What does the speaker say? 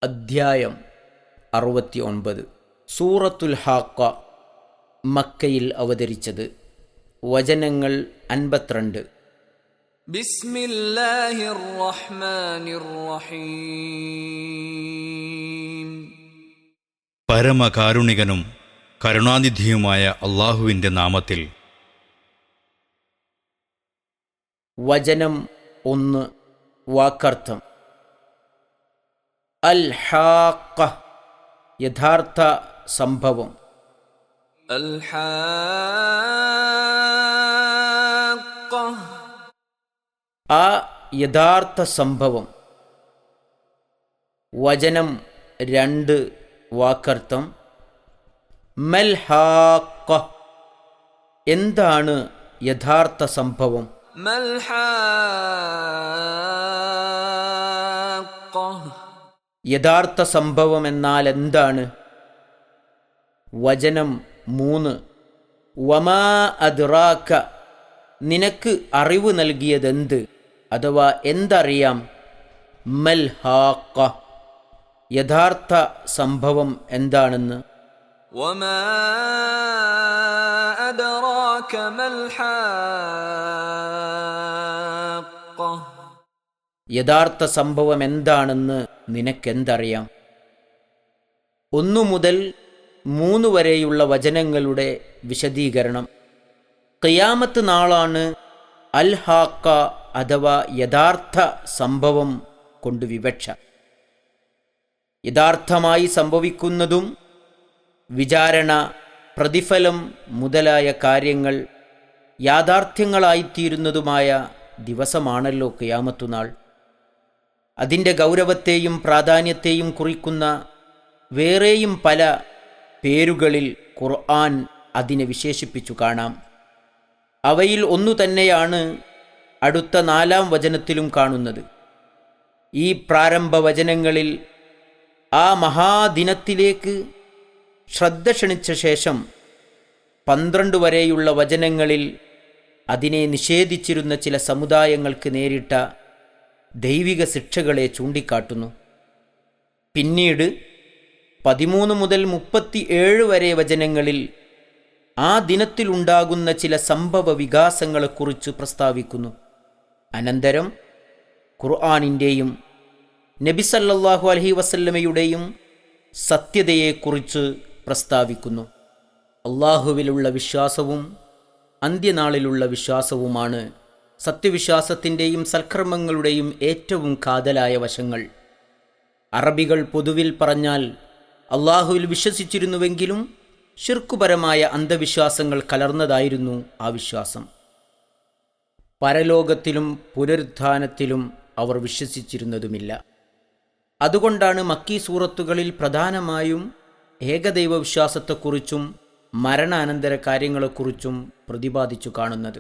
അധ്യായം 69. സൂറത്തുൽ ഹാഖ മക്കയിൽ അവതരിച്ചത്. വചനങ്ങൾ 52. ബിസ്മില്ലാഹിർ റഹ്മാനിർ റഹീം. പരമകാരുണികനും കരുണാനിധിയുമായ അല്ലാഹുവിൻ്റെ നാമത്തിൽ. വചനം 1. വാക്കർത്ഥം. അൽ ഹാഖ, യഥാർത്ഥ സംഭവം. അൽ ഹാഖ, ആ യഥാർത്ഥ സംഭവം. വചനം 2. വാക്കർത്ഥം. മൽ ഹാഖ, എന്താണ് യഥാർത്ഥ സംഭവം? മൽ ഹാഖ, യഥാർത്ഥ സംഭവം എന്നാൽ എന്താണ്? വചനം 3. വമാ അദ്റാക, നിനക്ക് അറിവ് നൽകിയതെന്ത്, അഥവാ എന്തറിയാം? മൽ ഹാഖ, യഥാർത്ഥ സംഭവം എന്താണെന്ന്. വമാ അദ്റാക മൽ ഹാഖ, യഥാർത്ഥ സംഭവം എന്താണെന്ന് നിനക്കെന്തറിയാം? 1 മുതൽ 3 വരെയുള്ള വചനങ്ങളുടെ വിശദീകരണം. ഖിയാമത്ത് നാളാണ് അൽ ഹാഖ അഥവാ യഥാർത്ഥ സംഭവം കൊണ്ട് വിവക്ഷ. യഥാർത്ഥമായി സംഭവിക്കുന്നതും വിചാരണ, പ്രതിഫലം മുതലായ കാര്യങ്ങൾ യാഥാർത്ഥ്യങ്ങളായിത്തീരുന്നതുമായ ദിവസമാണല്ലോ ഖിയാമത്തുനാൾ. അതിൻ്റെ ഗൗരവത്തെയും പ്രാധാന്യത്തെയും കുറിക്കുന്ന വേറെയും പല പേരുകളിൽ ഖുർആൻ അതിനെ വിശേഷിപ്പിച്ചു കാണാം. അവയിൽ ഒന്നു തന്നെയാണ് അടുത്ത 4-ാം വചനത്തിലും കാണുന്നത്. ഈ പ്രാരംഭ വചനങ്ങളിൽ ആ മഹാദിനത്തിലേക്ക് ശ്രദ്ധ ക്ഷണിച്ച ശേഷം 12 വരെയുള്ള വചനങ്ങളിൽ അതിനെ നിഷേധിച്ചിരുന്ന ചില സമുദായങ്ങൾക്ക് നേരിട്ട ദൈവിക ശിക്ഷകളെ ചൂണ്ടിക്കാട്ടുന്നു. പിന്നീട് 13 മുതൽ 37 വരെ വചനങ്ങളിൽ ആ ദിനത്തിലുണ്ടാകുന്ന ചില സംഭവ വികാസങ്ങളെക്കുറിച്ച് പ്രസ്താവിക്കുന്നു. അനന്തരം ഖുർആനിൻ്റെയും നബി സല്ലല്ലാഹു അലൈഹി വസല്ലമയുടെയും സത്യതയെക്കുറിച്ച് പ്രസ്താവിക്കുന്നു. അള്ളാഹുവിലുള്ള വിശ്വാസവും അന്ത്യനാളിലുള്ള വിശ്വാസവുമാണ് സത്യവിശ്വാസത്തിൻ്റെയും സൽക്കർമ്മങ്ങളുടെയും ഏറ്റവും കാതലായ വശങ്ങൾ. അറബികൾ പൊതുവിൽ പറഞ്ഞാൽ അള്ളാഹുവിൽ വിശ്വസിച്ചിരുന്നുവെങ്കിലും ശിർക്കുപരമായ അന്ധവിശ്വാസങ്ങൾ കലർന്നതായിരുന്നു ആ വിശ്വാസം. പരലോകത്തിലും പുനരുത്ഥാനത്തിലും അവർ വിശ്വസിച്ചിരുന്നതുമില്ല. അതുകൊണ്ടാണ് മക്കീ സൂറത്തുകളിൽ പ്രധാനമായും ഏകദൈവ വിശ്വാസത്തെക്കുറിച്ചും മരണാനന്തര കാര്യങ്ങളെക്കുറിച്ചും പ്രതിപാദിച്ചു കാണുന്നത്.